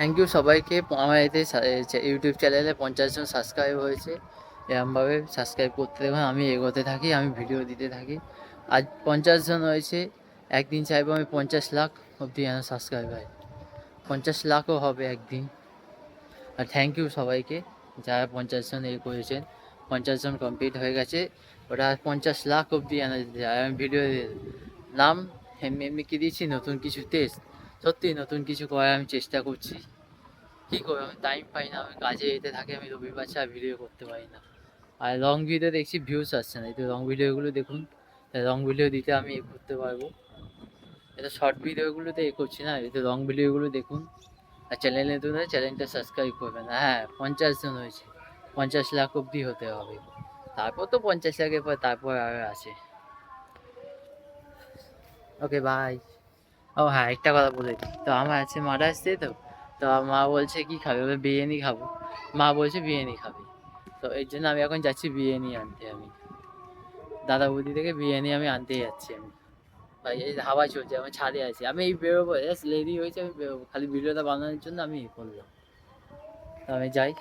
Thank you সবাইকে। আমার এতে ইউটিউব চ্যানেলে 50 জন সাবস্ক্রাইব হয়েছে। এরমভাবে সাবস্ক্রাইব করতে দেখুন, আমি এগোতে থাকি, আমি ভিডিও দিতে থাকি। আজ 50 জন হয়েছে, একদিন চাইবো আমি 50 লাখ অবধি যেন সাবস্ক্রাইব হয়, 50 লাখও হবে একদিন। আর থ্যাংক ইউ সবাইকে যারা 50 জন করেছেন। 50 জন কমপ্লিট হয়ে গেছে, ওটা 50 লাখ অবধি যেন যায়। আমি ভিডিও নাম এমনি এমনি কি দিয়েছি, নতুন কিছু টেস্ট। সত্যি নতুন কিছু করার আমি চেষ্টা করছি। কী করবো, আমি টাইম পাই না, আমি কাজে যেতে থাকি, আমি রবিবার ছাড়া ভিডিও করতে পারি না। আর লং ভিডিও দেখছি ভিউজ আসছে না, একটু লং ভিডিওগুলো দেখুন, লং ভিডিও দিতে আমি করতে পারবো। এটা শর্ট ভিডিওগুলোতে করছি না, একটু লং ভিডিওগুলো দেখুন। আর চ্যানেল নতুন হলে চ্যানেলটা সাবস্ক্রাইব করবেন। হ্যাঁ, 50 জন হয়েছে, 50 লাখ অবধি হতে হবে। তারপর তো 50 লাখের পর তারপর আর আছে। Okay bye. ও হ্যাঁ, একটা কথা বলে দিই, তো আমার আছে মার্ডার্স ডে তো। তো মা বলছে কি খাবে, বলে বিরিয়ানি খাবো। মা বলছে বিরিয়ানি খাবে, তো এর জন্য আমি এখন যাচ্ছি বিরিয়ানি আনতে। আমি দাদা বৌদি থেকে বিরিয়ানি আমি আনতে যাচ্ছি। আমি ভাই এই হাওয়া চলছে, আমি ছাদে আছি, আমি এই বেরোবো, জাস্ট রেডি হয়েছে, আমি বেরোবো, খালি ভিডিওটা বানানোর জন্য আমি করলাম। তো আমি যাই।